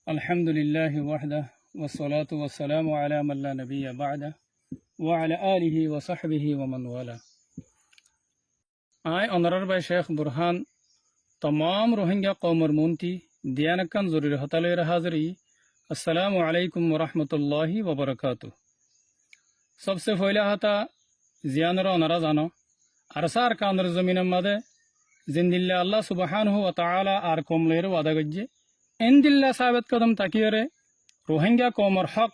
الحمد لله وحده والصلاة والسلام على من لا نبي بعده وعلى آله وصحبه ومن والاه آي অনারার ভাই শেখ বুরহান तमाम रोहिंग्या कौमर मुंती दियानकन जरूरी हतले हाजरी अस्सलामु अलैकुम व रहमतुल्लाहि व बरकातुहू। सबसे पहले हता जियानर ओनारा जानो अरसार कांदर जमीन मदे जिंदिल्ला अल्लाह सुब्हानहु व तआला आर कौमलेर वादा गज्जे एंदिल्ला साबित कदम ताकियरे रोहिंग्या कौमर हक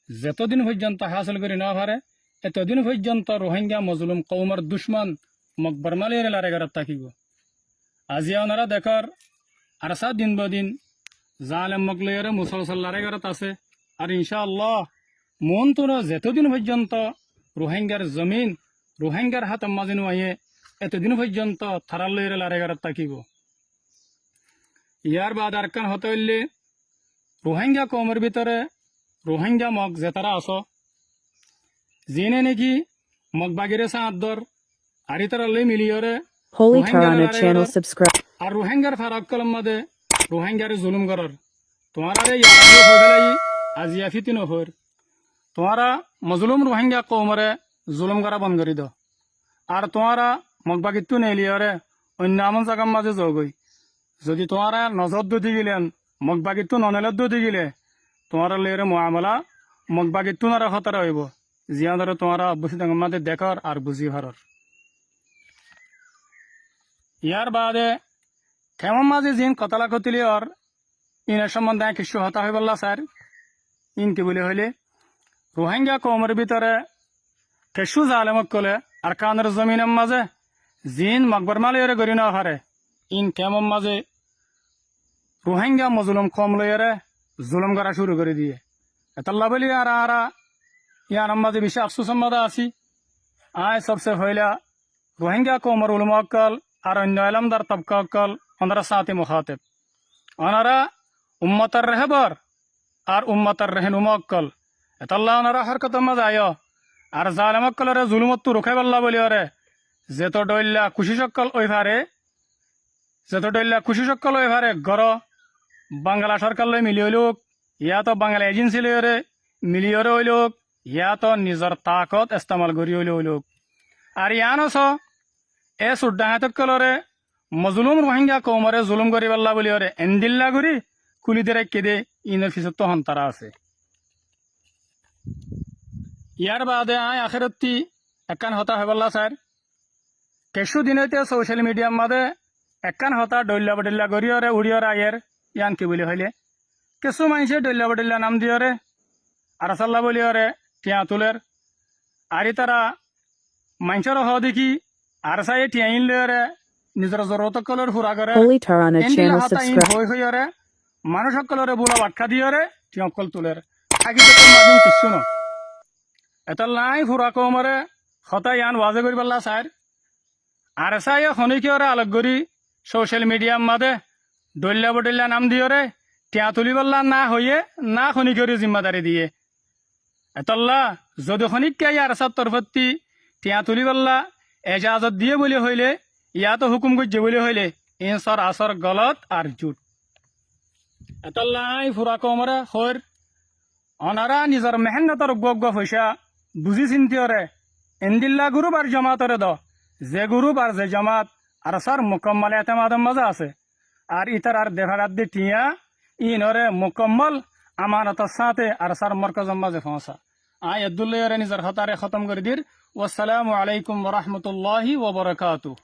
যতদিন পর্যন্ত হাসিল করে না পারে এতদিন পর্যন্ত রোহিঙ্গা মজলুম কৌমর দুশ্মন মকবর মালিয়ে লারেগার থাকিব। আজি ওনারা দেখার আরসা দিন বদিন জালেম মকলিয়রে মুসলসল লারেগারত আছে আর ইনশাআল্লাহ মন তোরা যতদিন পর্যন্ত রোহিঙ্গার জমিন রোহিঙ্গার হাত মাঝে নুয়ে এতদিন পর্যন্ত থারালয়ের লারেগারত থাকিব। ইয়ার বাদ আরকান হতে হইলে রোহিঙ্গা কৌমের ভিতরে রোহিঙ্গা মগ যেতারা আছো জিনে নাকি মগ বাগিরে সাঁদর আরি তারা লই মিলিয়রে Holy Tarana channel subscribe. আর রোহিঙ্গার ফারাক কলম মাদে রোহিঙ্গার জুলুম করার তোমারা রে ইয়ারাজি হয়ে গেলাই আজিয়া ফিতিন হর তোমারা মজলুম রোহিঙ্গা কৌমরে জুলুম করা বন্ধ করে দাও আর তোমারা মগবাগিত্তু নেলিয়রে অন্য আমন জায়গার মাঝে যোগই যদি তোমারা নজর দি গেলেন মগবাগিত্তু ননেলত দি গেলে তোমারা লেরে মুআমালা মগবাগিত্তু নারা খতরা হইব জিয়ানরে তোমারা অবশ্যই তাঙ্গর মাঝে দেখার আর বুঝি হারার। ইয়ার বাদে কেমন মাঝে জিন কতলা কতিলি আর ইনের সম্বন্ধে কিছু হতা হয়ে বললা স্যার ইন কি বলে হইলে রোহিঙ্গা কৌমের ভিতরে কেশু জালেমক কলে আর কানের জমিনের মাঝে জিন মকবর মালিয়রে গড়ি না হারে ইন কেমন মাঝে রোহিঙ্গা মজলুম কম লইয়ারে জুলুম করা শুরু করে দিয়ে এতাল্লা বলি আর আরা ইয়ার মাঝে বেশি আফসোসের মধ্যে আছি। আয় সবসে হইলা রোহিঙ্গা কৌমর উলমাক্কল আর অন্য এলামদার তবকাক্কল ওনারা সাথে মুখাতেব ওনারা উম্মতার রেহবর আর উম্মতার রেহনুমক্কল এতাল্লা ওনারা হরকত মাঝে আয় আর জালেমক্কলরে জুলুমত্তু রুখে বললা বলি ওরে যেত ডইল্লা খুশি সকল ওই ভারে যেত ডইল্লা খুশি সকল ওই ভারে গড় বাংলা সরকার লই মিলিয়ে লোক ইয়া তো বাংলা এজেন্সি লইরে মিলিয়রে ওই লোক ইয়া তো নিজের তাকত ইস্তেমাল করি ওই লোক আর ইয়ানস এ সুড্ডাহাতকলরে মজলুম রোহিঙ্গা কৌমরে জুলুম করি বললা বলি ওরে এন্দিল্লা করি কুলি দেরে কেদে ইনের ফিসত তো হন্তারা আছে। ইয়ার বাদে আয় আখেরতি একান হতা হয়ে বললা স্যার কেশু দিনতে সোশ্যাল মিডিয়ার মাঝে একান হতা ডল্লা বডল্লা গড়িয়রে উড়িয়রে আয়ের ইয়ান কি বলি হইলে কিছু মানুষে ডল্লা বডল্লা নাম দিয়রে আর সাল্লা বলিয়রে টিয়া তুলের আরি তারা মানুষের হ দেখি আর সাই টিয়া ইন লয়রে নিজের জরুরত কলর ফুরা করে Holy Tarana channel subscribe. হই হইয়রে মানুষ সকলরে বুলা বাটকা দিয়রে টিয়া কল তুলের আগে তো মাদিন কিছু ন এটা লাই ফুরা কমরে হতা ইয়ান ওয়াজে করি পাল্লা স্যার আর সাই খনিকিয়রে আলোক করি সোশ্যাল মিডিয়ার মাঝে ডল্লা বডল্লা নাম দিয়রে টিয়া তুলি পাল্লা না হইয়ে না খনিকিয়রে জিম্মাদারি দিয়ে এতল্লা যদি খনিককে ইয়ার সাত তরফতি টিয়া তুলি পাল্লা এজাজত দিয়ে বলে হইলে ইয়া তো হুকুম করছে বলে হইলে ইনসর আসর গলত আর জুট এতল্লাই ফুরা কমরে হর অনারা নিজের মেহনতর গগ পয়সা বুঝি চিন্তিয়রে এন্দিল্লা গ্রুপ আর জমাতরে দ যে গ্রুপ আর যে জমাত আর সার মুকম্মল এতেমাদম মাঝে আছে আর ইতার আর দেখার দি টিয়া ইনরে মুকম্মল আমানতের সাথে আর সার মরকজম মাঝে পৌঁছা। আয় আব্দুল্লাহ নিজের হতারে খতম করে দির। ওয়াসসালামু আলাইকুম ওয়া রাহমাতুল্লাহি ওয়া বারাকাতুহু।